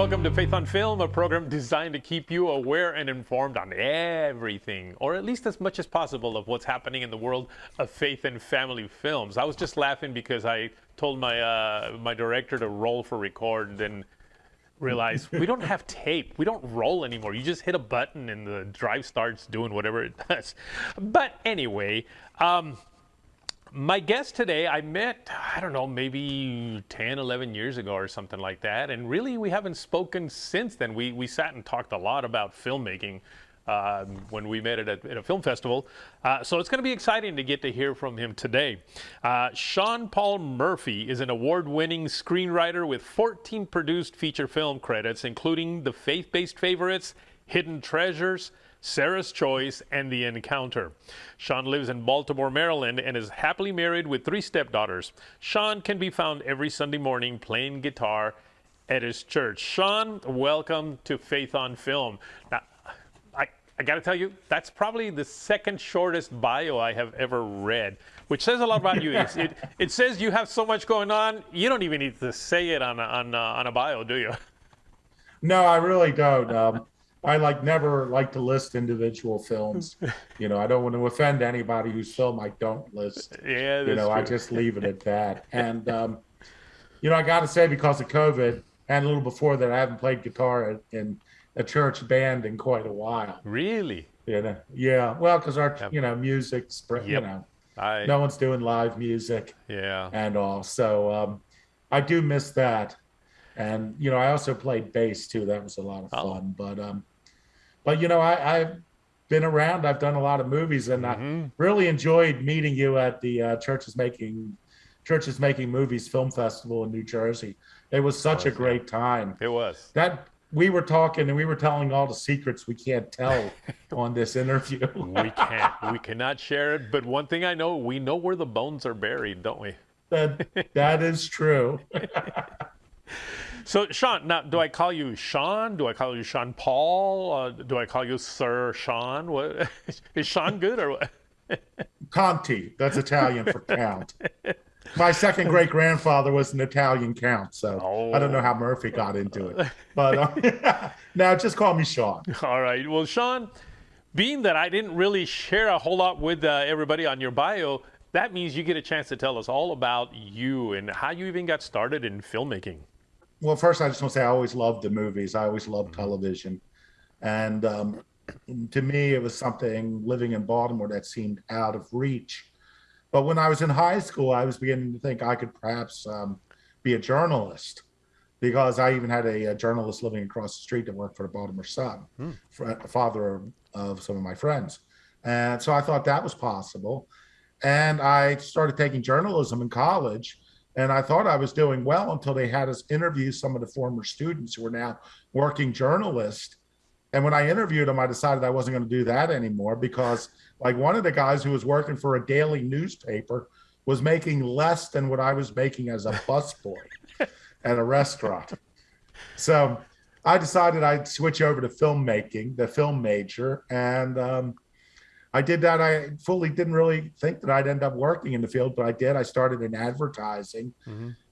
welcome to Faith on Film, a program designed to keep you aware and informed on everything, or at least as much as possible, of what's happening in the world of faith and family films. I was just laughing because I told my director to roll for record and then realized we don't have tape. We don't roll anymore. You just hit a button and the drive starts doing whatever it does. But anyway, my guest today, I met, I don't know, maybe 10, 11 years ago or something like that. And really, we haven't spoken since then. We sat and talked a lot about filmmaking when we met at a film festival. So it's going to be exciting to get to hear from him today. Sean Paul Murphy is an award-winning screenwriter with 14 produced feature film credits, including The Faith-Based Favorites, Hidden Treasures, Sarah's Choice, and The Encounter. Sean lives in Baltimore, Maryland, and is happily married with 3 stepdaughters. Sean can be found every Sunday morning playing guitar at his church. Sean, welcome to Faith on Film. Now, I got to tell you, that's probably the second shortest bio I have ever read, which says a lot about you. It says you have so much going on, you don't even need to say it on a bio, do you? No, I really don't. I never like to list individual films. I don't want to offend anybody whose film I don't list. Yeah, that's true. I just leave it at that. And, I got to say, because of COVID and a little before that, I haven't played guitar in a church band in quite a while. Really? Yeah. Well, because our, music's, no one's doing live music. Yeah. And all. So I do miss that. And, I also played bass too. That was a lot of fun. But I've been around. I've done a lot of movies, and I really enjoyed meeting you at the Churches Making Movies Film Festival in New Jersey. It was such a great time. It was. That we were talking and we were telling all the secrets we can't tell on this interview. We can't. We cannot share it. But one thing I know, we know where the bones are buried, don't we? That is true. So, Sean, now, do I call you Sean? Do I call you Sean Paul? Do I call you Sir Sean? What is Sean good or what? Conti. That's Italian for count. My second great grandfather was an Italian count, so I don't know how Murphy got into it. But now just call me Sean. All right. Well, Sean, being that I didn't really share a whole lot with everybody on your bio, that means you get a chance to tell us all about you and how you even got started in filmmaking. Well, first, I just want to say I always loved the movies. I always loved television. And to me, it was something living in Baltimore that seemed out of reach. But when I was in high school, I was beginning to think I could perhaps be a journalist, because I even had a journalist living across the street that worked for the Baltimore Sun, father of some of my friends. And so I thought that was possible. And I started taking journalism in college. And I thought I was doing well until they had us interview some of the former students who were now working journalists. And when I interviewed them, I decided I wasn't going to do that anymore, because one of the guys who was working for a daily newspaper was making less than what I was making as a busboy at a restaurant. So I decided I'd switch over to filmmaking, the film major. And I did that. I fully didn't really think that I'd end up working in the field, but I did. I started in advertising,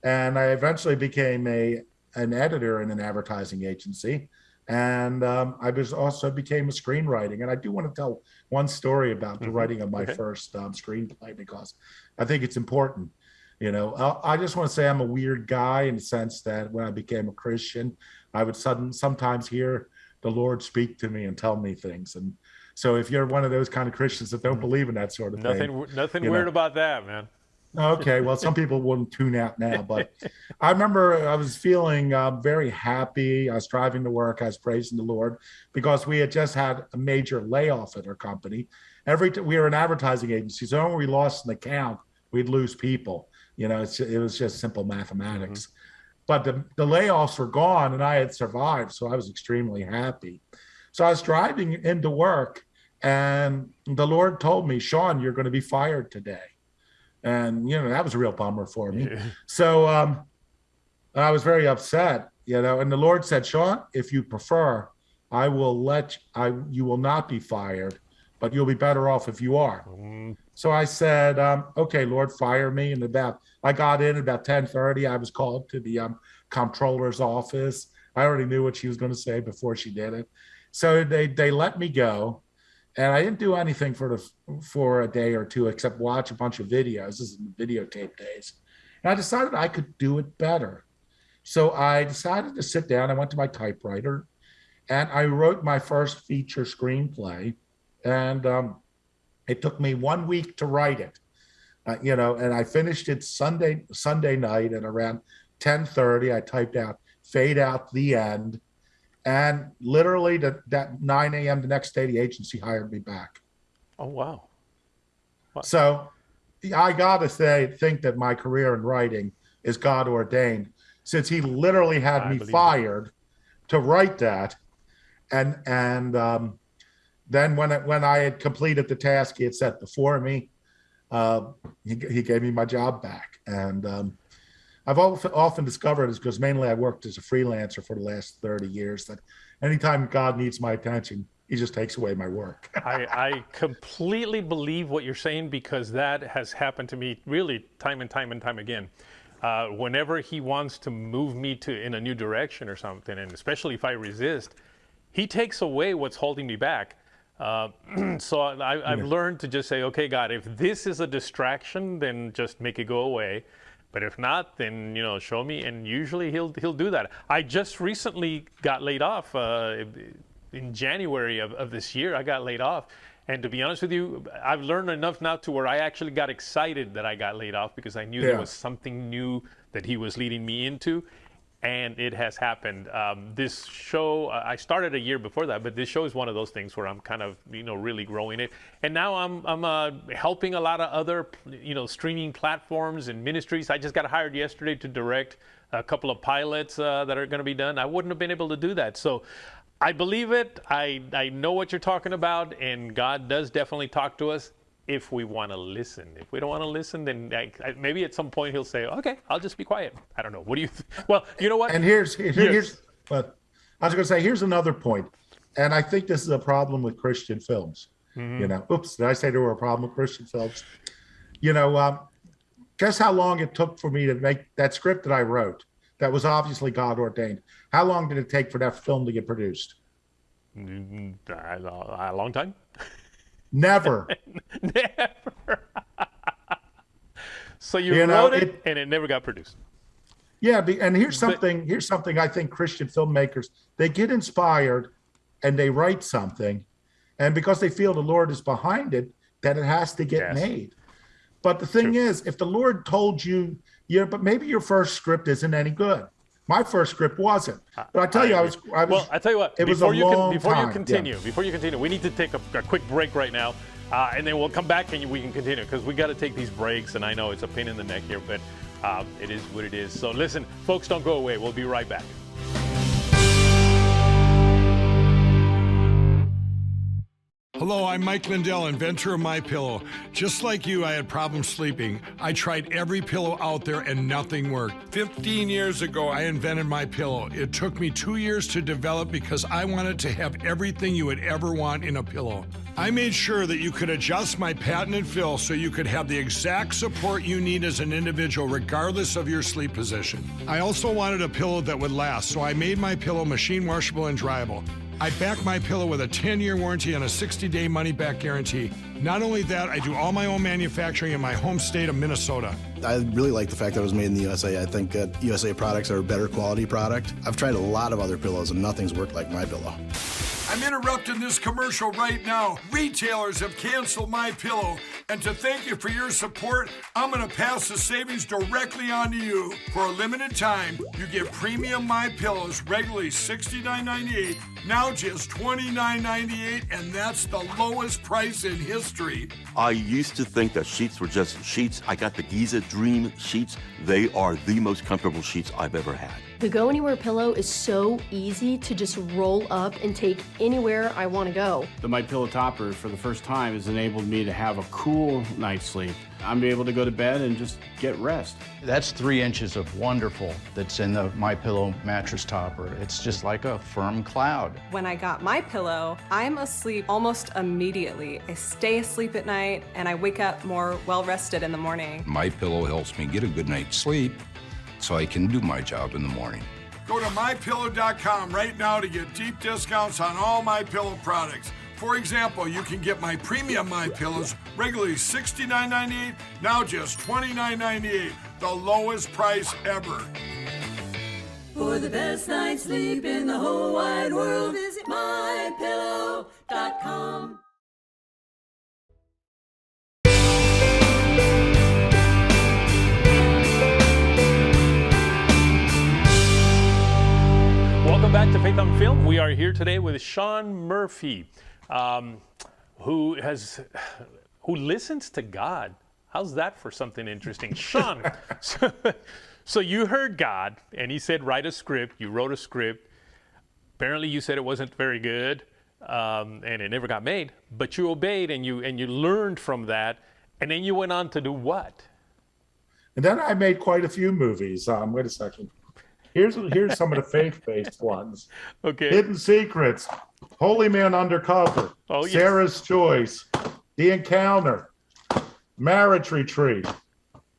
and I eventually became an editor in an advertising agency. And I also became a screenwriting. And I do want to tell one story about the writing of my first screenplay, because I think it's important. I just want to say I'm a weird guy in the sense that when I became a Christian, I would sometimes hear the Lord speak to me and tell me things. And so if you're one of those kind of Christians that don't believe in that sort of thing. Nothing weird about that, man. Okay, well, some people wouldn't tune out now, but I remember I was feeling very happy. I was driving to work. I was praising the Lord, because we had just had a major layoff at our company. We were an advertising agency, so when we lost an account, we'd lose people. It was just simple mathematics. But the layoffs were gone, and I had survived, so I was extremely happy. So I was driving into work, and the Lord told me, Sean, you're going to be fired today. And, that was a real bummer for me. Yeah. So I was very upset, and the Lord said, Sean, if you prefer, you will not be fired, but you'll be better off if you are. So I said, okay, Lord, fire me. And I got in about 10:30. I was called to the comptroller's office. I already knew what she was going to say before she did it. So they let me go, and I didn't do anything for a day or two except watch a bunch of videos. This is the videotape days. And I decided I could do it better. So I decided to sit down. I went to my typewriter, and I wrote my first feature screenplay. And it took me 1 week to write it, and I finished it Sunday night, and around 10:30, I typed out "fade out the end," and literally that 9 a.m. the next day, the agency hired me back. Oh, wow. So I gotta think that my career in writing is God ordained, since he literally had me fired to write that, and then when I had completed the task he had set before me, he gave me my job back. And I've often discovered, is because mainly I worked as a freelancer for the last 30 years, that anytime God needs my attention, he just takes away my work. I completely believe what you're saying, because that has happened to me really time and time again. Whenever he wants to move me in a new direction or something, and especially if I resist, he takes away what's holding me back. So I've learned to just say, okay, God, if this is a distraction, then just make it go away. But if not, then, show me. And usually he'll do that. I just recently got laid off in January of this year. I got laid off. And to be honest with you, I've learned enough now to where I actually got excited that I got laid off, because I knew there was something new that he was leading me into. And it has happened. This show, I started a year before that, but this show is one of those things where I'm kind of, really growing it. And now I'm helping a lot of other, streaming platforms and ministries. I just got hired yesterday to direct a couple of pilots that are going to be done. I wouldn't have been able to do that. So I believe it. I know what you're talking about, and God does definitely talk to us if we want to listen. If we don't want to listen, then maybe at some point he'll say, okay, I'll just be quiet. I don't know. What do you Well, you know what? And but I was going to say, here's another point. And I think this is a problem with Christian films. Oops, did I say there were a problem with Christian films? Guess how long it took for me to make that script that I wrote that was obviously God ordained? How long did it take for that film to get produced? A long time. Never. Never. So you wrote it and it never got produced. Yeah, and here's something I think Christian filmmakers, they get inspired and they write something, and because they feel the Lord is behind it, that it has to get made. But the thing is, if the Lord told you, but maybe your first script isn't any good. My first script wasn't, but I tell you, I was. Well, I tell you what. Before you continue, we need to take a quick break right now, and then we'll come back and we can continue, because we got to take these breaks. And I know it's a pain in the neck here, but it is what it is. So listen, folks, don't go away. We'll be right back. Hello, I'm Mike Lindell, inventor of MyPillow. Just like you, I had problems sleeping. I tried every pillow out there and nothing worked. 15 years ago, I invented MyPillow. It took me 2 years to develop because I wanted to have everything you would ever want in a pillow. I made sure that you could adjust my patented fill so you could have the exact support you need as an individual, regardless of your sleep position. I also wanted a pillow that would last, so I made MyPillow machine washable and dryable. I back MyPillow with a 10-year warranty and a 60-day money-back guarantee. Not only that, I do all my own manufacturing in my home state of Minnesota. I really like the fact that it was made in the USA. I think that USA products are a better quality product. I've tried a lot of other pillows and nothing's worked like MyPillow. I'm interrupting this commercial right now. Retailers have canceled MyPillow, and to thank you for your support, I'm going to pass the savings directly on to you. For a limited time, you get premium MyPillows, regularly $69.98, now just $29.98, and that's the lowest price in history. I used to think that sheets were just sheets. I got the Giza Dream sheets. They are the most comfortable sheets I've ever had. The Go Anywhere pillow is so easy to just roll up and take anywhere I want to go. The MyPillow topper, for the first time, has enabled me to have a cool night's sleep. I'm able to go to bed and just get rest. That's 3 inches of wonderful that's in the MyPillow mattress topper. It's just like a firm cloud. When I got MyPillow, I'm asleep almost immediately. I stay asleep at night and I wake up more well-rested in the morning. MyPillow helps me get a good night's sleep so I can do my job in the morning. Go to MyPillow.com right now to get deep discounts on all MyPillow products. For example, you can get my premium MyPillows regularly $69.98, now just $29.98, the lowest price ever. For the best night's sleep in the whole wide world, visit MyPillow.com. Welcome back to Faith Unveiled. We are here today with Sean Murphy, who listens to God. How's that for something interesting? Sean, so you heard God, and he said, write a script. You wrote a script. Apparently, you said it wasn't very good, and it never got made. But you obeyed, and you learned from that, and then you went on to do what? And then I made quite a few movies. Wait a second. Here's some of the faith-based ones. Okay. Hidden Secrets, Holy Man Undercover, Oh, yes. Sarah's Choice, The Encounter, Marriage Retreat,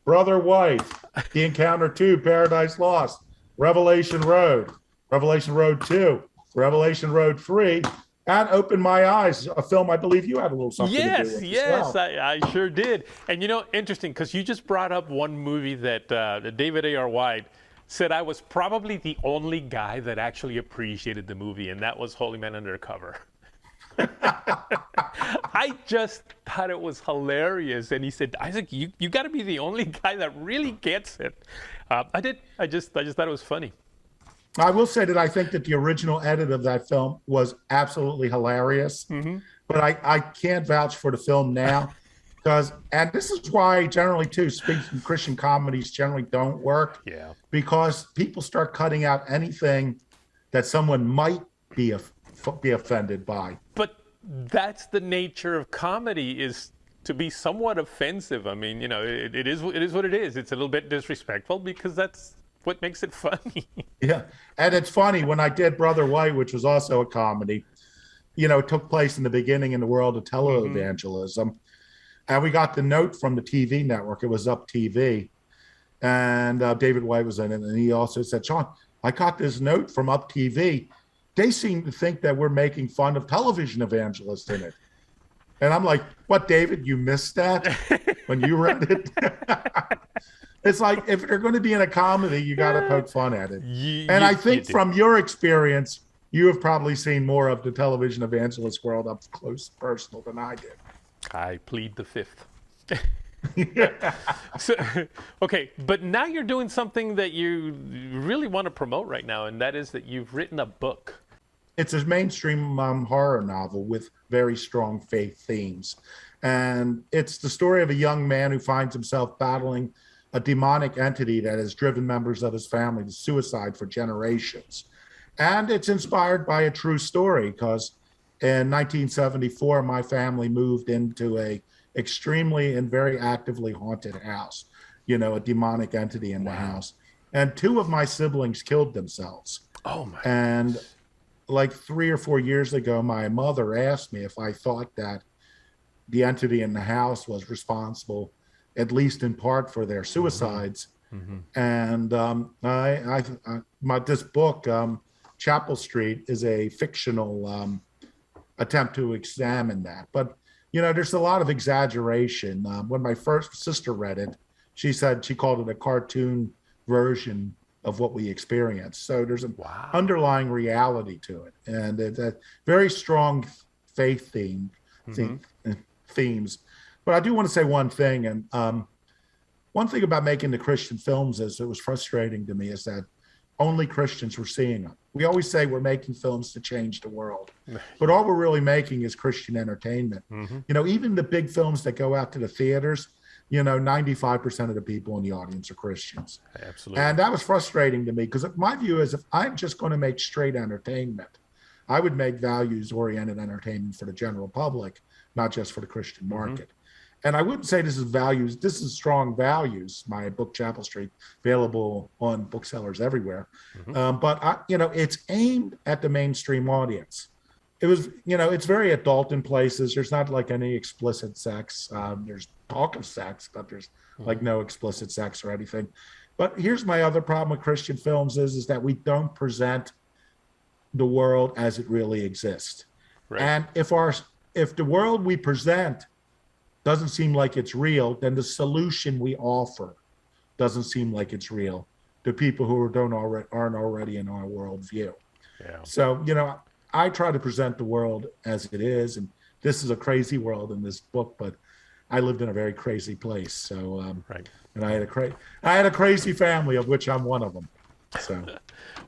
Brother Wife, The Encounter 2, Paradise Lost, Revelation Road 2, Revelation Road 3, and Open My Eyes, a film I believe you had a little something to do with. Yes, as well. I sure did. And interesting, because you just brought up one movie that David A.R. White said I was probably the only guy that actually appreciated the movie, and that was Holy Man Undercover. I just thought it was hilarious, and he said, Isaac, you got to be the only guy that really gets it. I did. I just thought it was funny. I will say that I think that the original edit of that film was absolutely hilarious, but I can't vouch for the film now. And this is why generally too, speaking Christian comedies generally don't work. Yeah. Because people start cutting out anything that someone might be offended by. But that's the nature of comedy, is to be somewhat offensive. I mean, it is what it is. It's a little bit disrespectful because that's what makes it funny. Yeah. And it's funny, when I did Brother White, which was also a comedy, it took place in the beginning in the world of televangelism. And we got the note from the TV network. It was Up TV. And David White was in it. And he also said, Sean, I got this note from Up TV. They seem to think that we're making fun of television evangelists in it. And I'm like, what, David, you missed that when you read it? It's like, if they're going to be in a comedy, you got to poke fun at it. I think from your experience, you have probably seen more of the television evangelist world up close personal than I did. I plead the fifth. So, okay, but now you're doing something that you really want to promote right now, and that is that you've written a book. It's a mainstream horror novel with very strong faith themes. And it's the story of a young man who finds himself battling a demonic entity that has driven members of his family to suicide for generations. And it's inspired by a true story, because in 1974, my family moved into a extremely and very actively haunted house, a demonic entity in the house. And 2 of my siblings killed themselves. Oh my. And like 3 or 4 years ago, my mother asked me if I thought that the entity in the house was responsible, at least in part, for their suicides. And this book, Chapel Street, is a fictional attempt to examine that. But, there's a lot of exaggeration. When my first sister read it, she said she called it a cartoon version of what we experienced. So there's an underlying reality to it. And it's a very strong faith themes. But I do want to say one thing. And one thing about making the Christian films is, it was frustrating to me, is that only Christians were seeing them. We always say we're making films to change the world, but all we're really making is Christian entertainment. Even the big films that go out to the theaters, 95% of the people in the audience are Christians. Absolutely. And that was frustrating to me, because my view is, if I'm just going to make straight entertainment, I would make values-oriented entertainment for the general public, not just for the Christian market. And I wouldn't say this is values. This is strong values. My book, Chapel Street, available on booksellers everywhere. But it's aimed at the mainstream audience. It was, it's very adult in places. There's not like any explicit sex. There's talk of sex, but there's like no explicit sex or anything. But here's my other problem with Christian films is that we don't present the world as it really exists. Right. And if the world we present doesn't seem like it's real, then the solution we offer doesn't seem like it's real to people who aren't already in our worldview. Yeah. So, I try to present the world as it is, and this is a crazy world in this book, but I lived in a very crazy place. So, Right. and I had a crazy family, of which I'm one of them. So,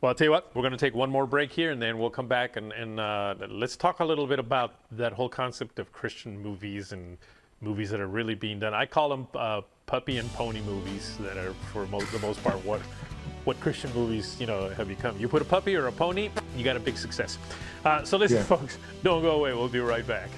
Well, I'll tell you what, we're going to take one more break here, and then we'll come back and let's talk a little bit about that whole concept of Christian movies and movies that are really being done. I call them puppy and pony movies that are, for the most part, what Christian movies, have become. You put a puppy or a pony, you got a big success. So listen, folks, don't go away. We'll be right back.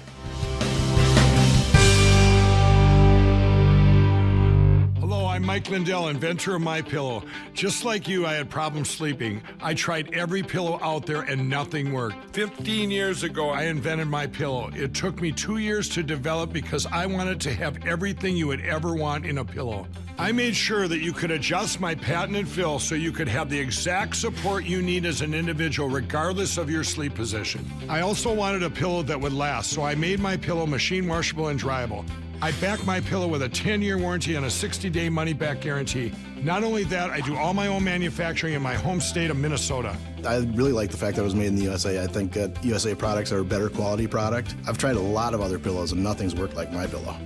Hello, I'm Mike Lindell, inventor of MyPillow. Just like you, I had problems sleeping. I tried every pillow out there and nothing worked. 15 years ago, I invented MyPillow. It took me 2 years to develop because I wanted to have everything you would ever want in a pillow. I made sure that you could adjust my patented fill so you could have the exact support you need as an individual regardless of your sleep position. I also wanted a pillow that would last, so I made MyPillow machine washable and dryable. I back MyPillow with a 10-year warranty and a 60-day money-back guarantee. Not only that, I do all my own manufacturing in my home state of Minnesota. I really like the fact that it was made in the USA. I think that USA products are a better quality product. I've tried a lot of other pillows and nothing's worked like MyPillow.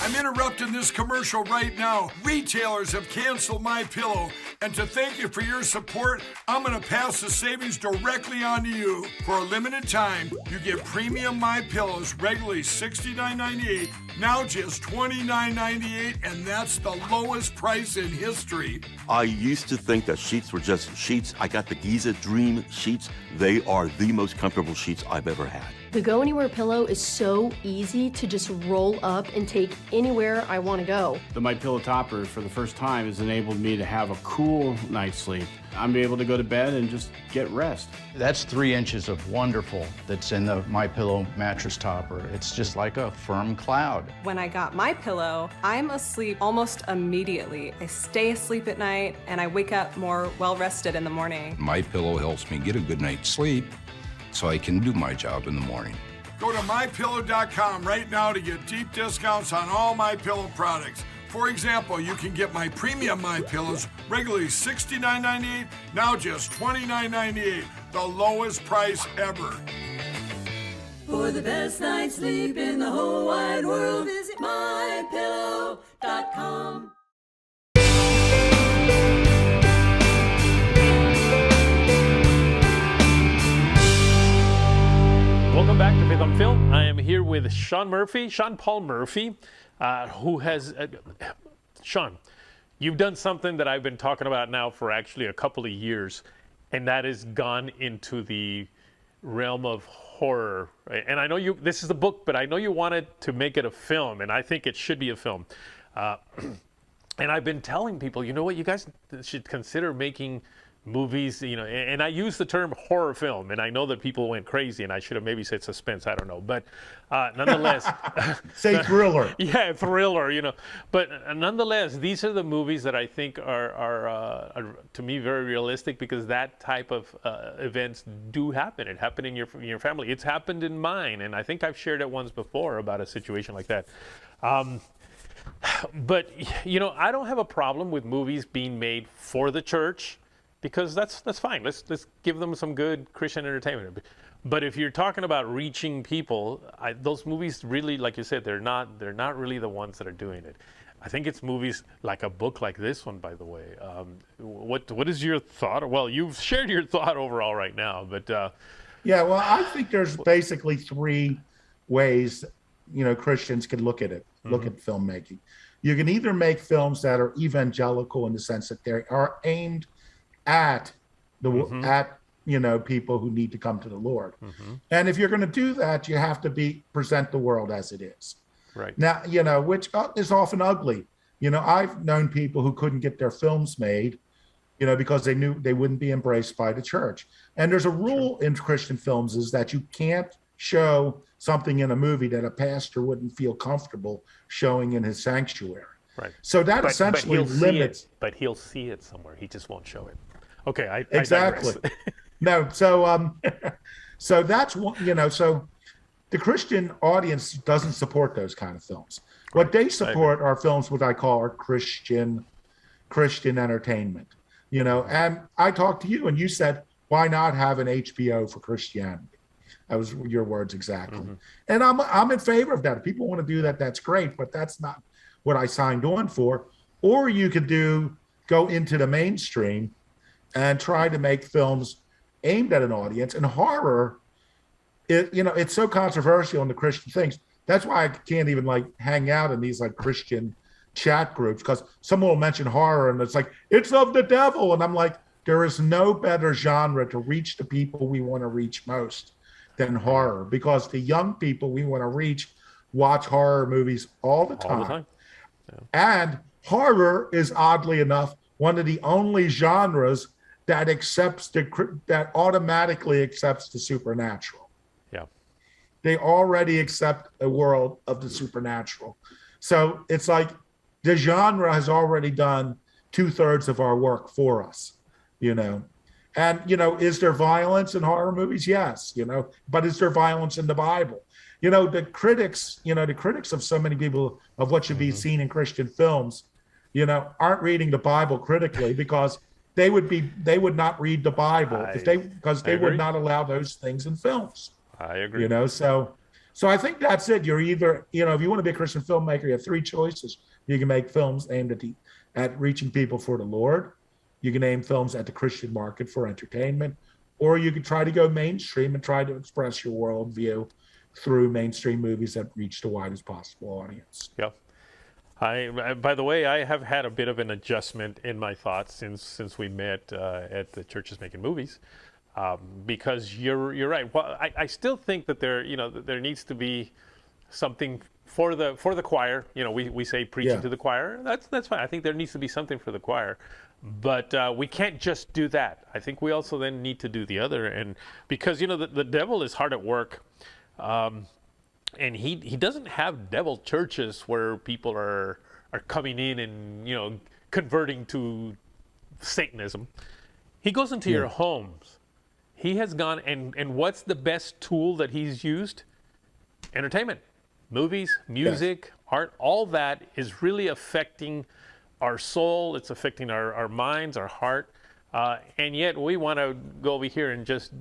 I'm interrupting this commercial right now. Retailers have canceled MyPillow, and to thank you for your support, I'm going to pass the savings directly on to you. For a limited time, you get premium MyPillows, regularly $69.98, now just $29.98, and that's the lowest price in history. I used to think that sheets were just sheets. I got the Giza Dream sheets. They are the most comfortable sheets I've ever had. The Go Anywhere pillow is so easy to just roll up and take anywhere I want to go. The MyPillow topper, for the first time, has enabled me to have a cool night's sleep. I'm able to go to bed and just get rest. That's 3 inches of wonderful that's in the MyPillow mattress topper. It's just like a firm cloud. When I got my pillow, I'm asleep almost immediately. I stay asleep at night and I wake up more well-rested in the morning. MyPillow helps me get a good night's sleep so I can do my job in the morning. Go to MyPillow.com right now to get deep discounts on all MyPillow products. For example, you can get my premium MyPillows, regularly $69.98, now just $29.98, the lowest price ever. For the best night's sleep in the whole wide world, visit MyPillow.com. Welcome back to Faith Unveiled. I am here with Sean Paul Murphy, who has... Sean, you've done something that I've been talking about now for actually a couple of years, and that has gone into the realm of horror. Right? And I know this is the book, but I know you wanted to make it a film, and I think it should be a film. And I've been telling people, you know what, you guys should consider making movies, and I use the term horror film, and I know that people went crazy, and I should have maybe said suspense, I don't know, but nonetheless. Say thriller. Yeah, thriller, But nonetheless, these are the movies that I think are to me, very realistic, because that type of events do happen. It happened in your family. It's happened in mine, and I think I've shared it once before about a situation like that. But, I don't have a problem with movies being made for the church, because that's fine. Let's give them some good Christian entertainment. But if you're talking about reaching people, those movies really, like you said, they're not really the ones that are doing it. I think it's movies like a book like this one, by the way. What is your thought? Well, you've shared your thought overall right now, but yeah. Well, I think there's basically 3 ways Christians can look at it. Look at filmmaking. You can either make films that are evangelical in the sense that they are aimed at people who need to come to the Lord. And if you're going to do that, you have to present the world as it is. Right. Now, which is often ugly. I've known people who couldn't get their films made, because they knew they wouldn't be embraced by the church. And there's a rule in Christian films is that you can't show something in a movie that a pastor wouldn't feel comfortable showing in his sanctuary. Right. So that essentially limits. But he'll see it somewhere. He just won't show it. Okay, I Exactly. digress. No, so so that's one. So the Christian audience doesn't support those kind of films. What they support are films what I call are Christian entertainment. And I talked to you and you said, why not have an HBO for Christianity? That was your words exactly. And I'm in favor of that. If people want to do that, that's great, but that's not what I signed on for. Or you could go into the mainstream and try to make films aimed at an audience. And horror, it's so controversial in the Christian things. That's why I can't even hang out in these Christian chat groups, because someone will mention horror and it's it's of the devil. And I'm like, there is no better genre to reach the people we want to reach most than horror, because the young people we want to reach watch horror movies all the time. Yeah. And horror is, oddly enough, one of the only genres that that automatically accepts the supernatural. Yeah. They already accept a world of the supernatural. So it's the genre has already done 2/3 of our work for us, And, is there violence in horror movies? Yes, but is there violence in the Bible? The critics of so many people of what should be seen in Christian films, aren't reading the Bible critically, because they would not read the Bible because they would not allow those things in films. I agree. So I think that's it. You're either, if you want to be a Christian filmmaker, you have three choices. You can make films aimed at reaching people for the Lord. You can aim films at the Christian market for entertainment, or you can try to go mainstream and try to express your worldview through mainstream movies that reach the widest possible audience. Yeah. By the way, I have had a bit of an adjustment in my thoughts since we met at the Churches Making Movies, because you're right. Well, I still think that there needs to be something for the choir. We say preaching to the choir. That's fine. I think there needs to be something for the choir, but we can't just do that. I think we also then need to do the other, and because the devil is hard at work. And he doesn't have devil churches where people are coming in and converting to Satanism. He goes into your homes. He has gone and what's the best tool that he's used? Entertainment, movies, music, art. All that is really affecting our soul. It's affecting our minds, our heart, and yet we want to go over here and just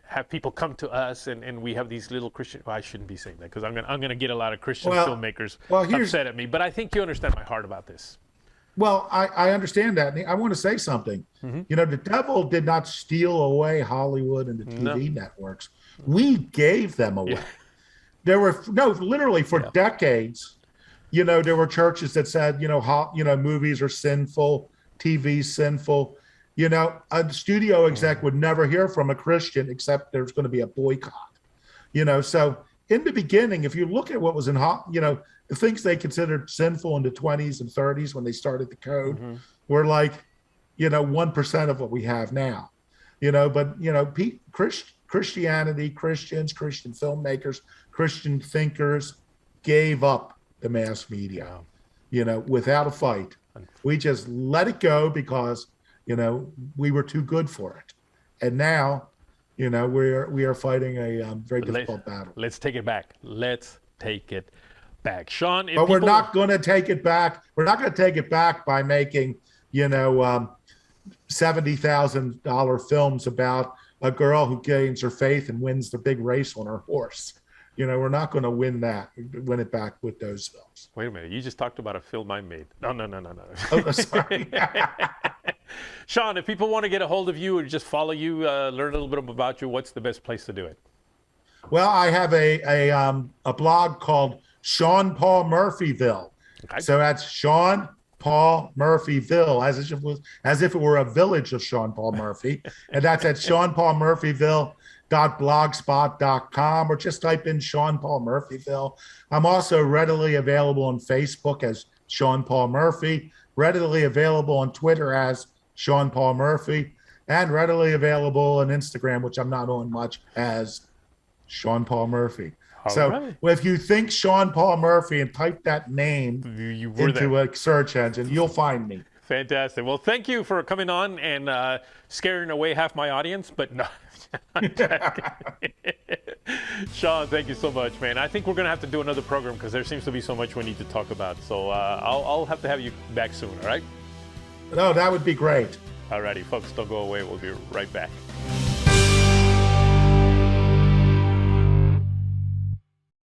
have people come to us, and we have these little Christian. Well, I shouldn't be saying that, because I'm gonna get a lot of Christian filmmakers upset at me. But I think you understand my heart about this. Well, I understand that. I want to say something. The devil did not steal away Hollywood and the TV networks. We gave them away. Yeah. There were literally for decades. There were churches that said movies are sinful, TV's sinful. A studio exec would never hear from a Christian except there's going to be a boycott. So in the beginning, if you look at what was in, the things they considered sinful in the 20s and 30s when they started the code were 1% of what we have now. But Christianity, Christians, Christian filmmakers, Christian thinkers gave up the mass media, without a fight. We just let it go because we were too good for it, and now, we are fighting a very difficult battle. Let's take it back. Let's take it back, Sean. But we're not going to take it back. We're not going to take it back by making, $70,000 films about a girl who gains her faith and wins the big race on her horse. We're not going to win it back with those films. Wait a minute. You just talked about a film I made. No. Oh, sorry. Sean, if people want to get a hold of you or just follow you, learn a little bit about you, what's the best place to do it? Well, I have a blog called Sean Paul Murphyville. Okay. So that's Sean Paul Murphyville, as if it were a village of Sean Paul Murphy. And that's at seanpaulmurphyville.blogspot.com, or just type in Sean Paul Murphyville. I'm also readily available on Facebook as Sean Paul Murphy, readily available on Twitter as Sean Paul Murphy, and readily available on Instagram, which I'm not on much, as Sean Paul Murphy. So if you think Sean Paul Murphy and type that name you were into there. a search engine, you'll find me. Fantastic. Well, thank you for coming on and scaring away half my audience, but no. Sean, thank you so much, man. I think we're going to have to do another program because there seems to be so much we need to talk about. So I'll have to have you back soon, all right? No, that would be great. All righty, folks, don't go away. We'll be right back.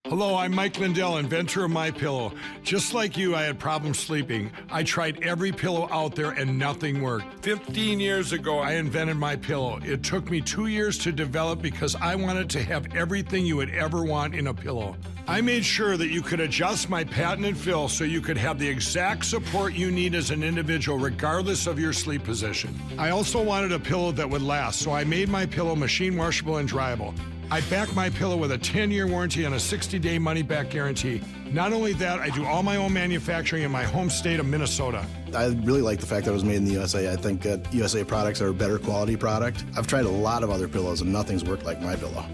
Hello, I'm Mike Lindell, inventor of MyPillow. Just like you, I had problems sleeping. I tried every pillow out there and nothing worked. 15 years ago, I invented MyPillow. It took me 2 years to develop because I wanted to have everything you would ever want in a pillow. I made sure that you could adjust my patented fill so you could have the exact support you need as an individual regardless of your sleep position. I also wanted a pillow that would last, so I made MyPillow machine washable and dryable. I back MyPillow with a 10-year warranty and a 60-day money-back guarantee. Not only that, I do all my own manufacturing in my home state of Minnesota. I really like the fact that it was made in the USA. I think that USA products are a better quality product. I've tried a lot of other pillows and nothing's worked like MyPillow.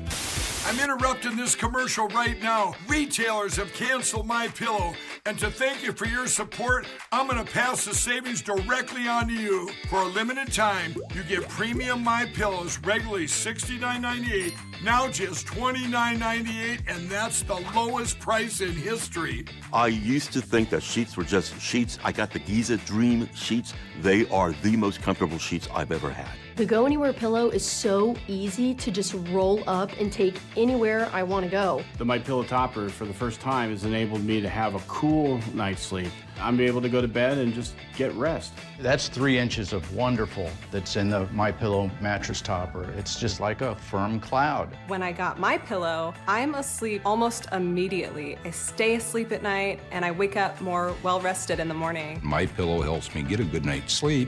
I'm interrupting this commercial right now. Retailers have canceled MyPillow, and to thank you for your support, I'm going to pass the savings directly on to you. For a limited time, you get premium MyPillows, regularly $69.98, now just $29.98, and that's the lowest price in history. I used to think that sheets were just sheets. I got the Giza Dream sheets. They are the most comfortable sheets I've ever had. The Go Anywhere pillow is so easy to just roll up and take anywhere I want to go. The MyPillow topper, for the first time, has enabled me to have a cool night's sleep. I'm able to go to bed and just get rest. That's 3 inches of wonderful that's in the MyPillow mattress topper. It's just like a firm cloud. When I got MyPillow, I'm asleep almost immediately. I stay asleep at night and I wake up more well-rested in the morning. MyPillow helps me get a good night's sleep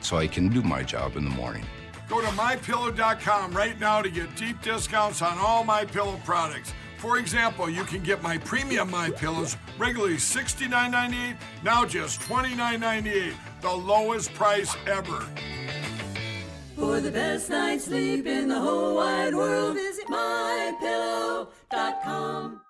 so I can do my job in the morning. Go to MyPillow.com right now to get deep discounts on all MyPillow products. For example, you can get my premium MyPillows, regularly $69.98, now just $29.98, the lowest price ever. For the best night's sleep in the whole wide world, visit MyPillow.com.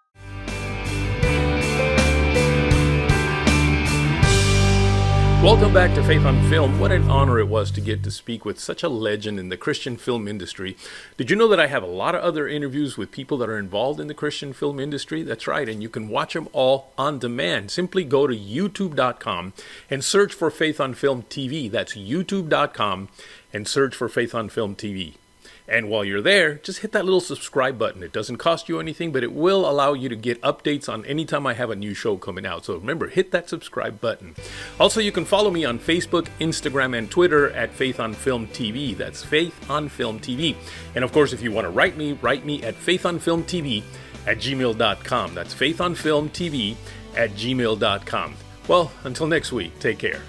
Welcome back to Faith on Film. What an honor it was to get to speak with such a legend in the Christian film industry. Did you know that I have a lot of other interviews with people that are involved in the Christian film industry? That's right, and you can watch them all on demand. Simply go to youtube.com and search for Faith on Film TV. That's youtube.com and search for Faith on Film TV. And while you're there, just hit that little subscribe button. It doesn't cost you anything, but it will allow you to get updates on any time I have a new show coming out. So remember, hit that subscribe button. Also, you can follow me on Facebook, Instagram, and Twitter at Faith on Film TV. That's Faith on Film TV. And of course, if you want to write me at faithonfilmtv@gmail.com. That's faithonfilmtv@gmail.com. Well, until next week, take care.